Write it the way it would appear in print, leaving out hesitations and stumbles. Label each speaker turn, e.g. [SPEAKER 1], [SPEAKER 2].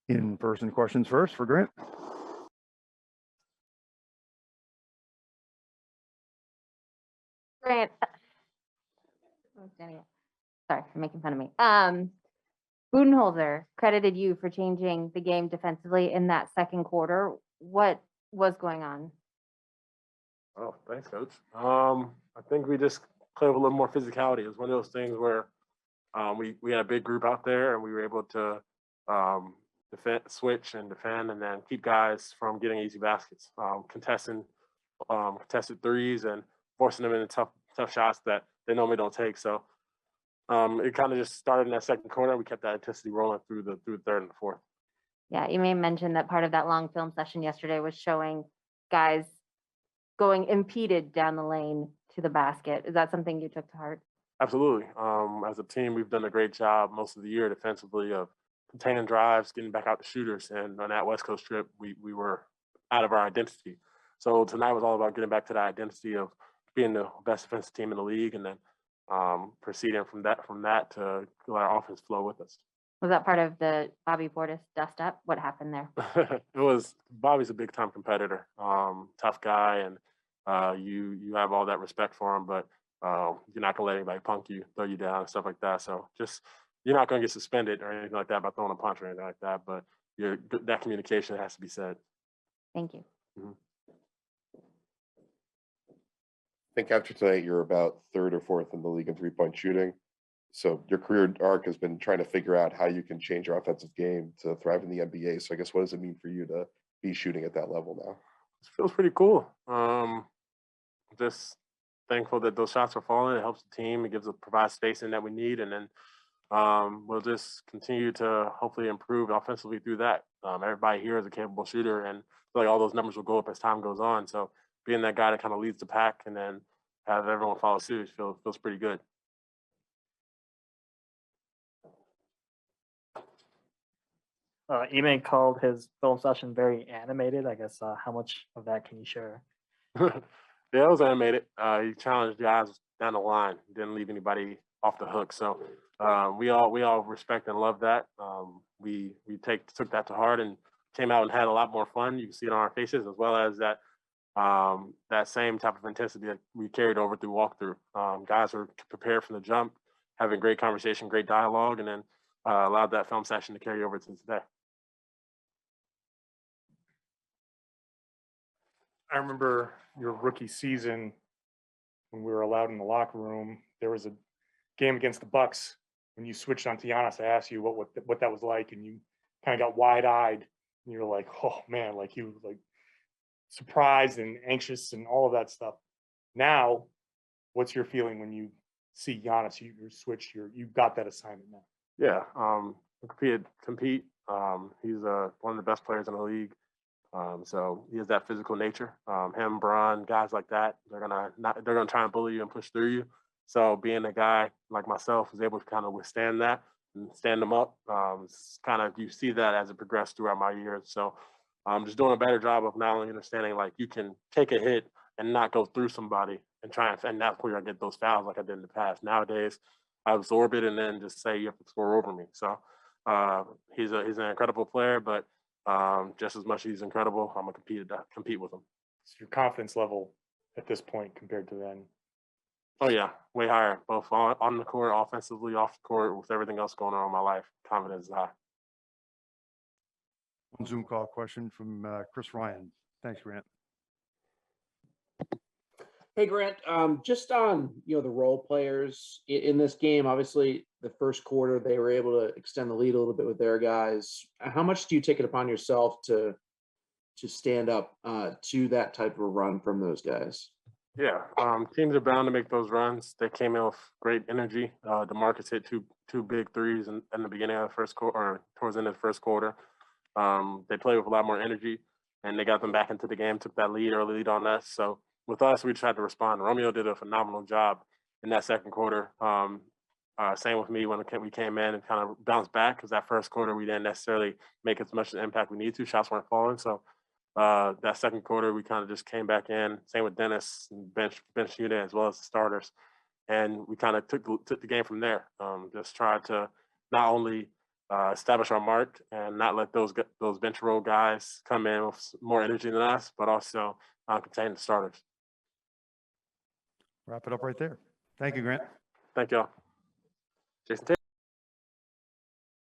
[SPEAKER 1] In-person questions first for Grant.
[SPEAKER 2] Grant, sorry for making fun of me. Budenholzer credited you for changing the game defensively in that second quarter. What was going on?
[SPEAKER 3] Oh, thanks, Coach. I think we just played with a little more physicality. It was one of those things where we had a big group out there, and we were able to defend, switch, and defend, and then keep guys from getting easy baskets, contested threes, and forcing them into tough shots that they normally don't take. So it kind of just started in that second quarter. We kept that intensity rolling through the third and the fourth.
[SPEAKER 2] Yeah, you may mention that part of that long film session yesterday was showing guys going impeded down the lane to the basket. Is that something you took to heart?
[SPEAKER 3] Absolutely. As a team, we've done a great job most of the year defensively of containing drives, getting back out to shooters. And on that West Coast trip, we were out of our identity. So tonight was all about getting back to that identity of being the best defensive team in the league, and then proceeding from that to let our offense flow with us.
[SPEAKER 2] Was that part of the Bobby Portis dust up? What happened there?
[SPEAKER 3] Bobby's a big time competitor, tough guy, and you have all that respect for him, but you're not gonna let anybody punk you, throw you down, and stuff like that. So just you're not gonna get suspended or anything like that by throwing a punch or anything like that. But that communication has to be said.
[SPEAKER 2] Thank you.
[SPEAKER 4] I think after tonight, you're about third or fourth in the league in three-point shooting. So your career arc has been trying to figure out how you can change your offensive game to thrive in the NBA. So I guess what does it mean for you to be shooting at that level now?
[SPEAKER 3] It feels pretty cool. Just thankful that those shots are falling. It helps the team. It provides spacing that we need, and then we'll just continue to hopefully improve offensively through that. Everybody here is a capable shooter, and I feel like all those numbers will go up as time goes on. So being that guy that kind of leads the pack and then have everyone follow suit feels pretty good.
[SPEAKER 5] Ime called his film session very animated. I guess how much of that can you share?
[SPEAKER 3] Yeah, it was animated. He challenged guys down the line, didn't leave anybody off the hook. So we all respect and love that. We took that to heart and came out and had a lot more fun. You can see it on our faces, as well as that same type of intensity that we carried over through walkthrough. Guys were prepared from the jump, having great conversation, great dialogue, and then allowed that film session to carry over to today.
[SPEAKER 6] I remember your rookie season when we were allowed in the locker room. There was a game against the Bucks when you switched on Giannis. I asked you what that was like, and you kind of got wide-eyed, and you were like, "Oh man!" Like you were like surprised and anxious and all of that stuff. Now, what's your feeling when you see Giannis? You're switched. You've got that assignment now.
[SPEAKER 3] Yeah, compete. He's one of the best players in the league. So he has that physical nature. Him, Bron, guys like that, they're gonna try and bully you and push through you. So being a guy like myself who's able to kind of withstand that and stand them up, you see that as it progressed throughout my years. So I'm just doing a better job of not only understanding like you can take a hit and not go through somebody and and that's where I get those fouls like I did in the past. Nowadays, I absorb it and then just say you have to score over me. So he's an incredible player, but just as much as he's incredible, I'm gonna compete with him.
[SPEAKER 6] So your confidence level at this point compared to then?
[SPEAKER 3] Oh yeah, way higher, both on the court, offensively, off the court, with everything else going on in my life. Confidence is high.
[SPEAKER 1] One Zoom call question from Chris Ryan. Thanks, Grant.
[SPEAKER 7] Hey, Grant, just on, the role players in this game, obviously the first quarter, they were able to extend the lead a little bit with their guys. How much do you take it upon yourself to stand up to that type of a run from those guys?
[SPEAKER 3] Yeah, teams are bound to make those runs. They came in with great energy. DeMarcus hit two big threes in the beginning of the first quarter, or towards the end of the first quarter. They played with a lot more energy, and they got them back into the game, took that early lead on us. So with us, we just had to respond. Romeo did a phenomenal job in that second quarter. Same with me when we came in and kind of bounced back, because that first quarter we didn't necessarily make as much impact we need to. Shots weren't falling. So that second quarter we kind of just came back in. Same with Dennis and bench unit as well as the starters. And we kind of took the game from there. Just tried to not only establish our mark and not let those bench role guys come in with more energy than us, but also contain the starters.
[SPEAKER 1] Wrap it up right there. Thank you, Grant.
[SPEAKER 3] Thank y'all. Jason Tate.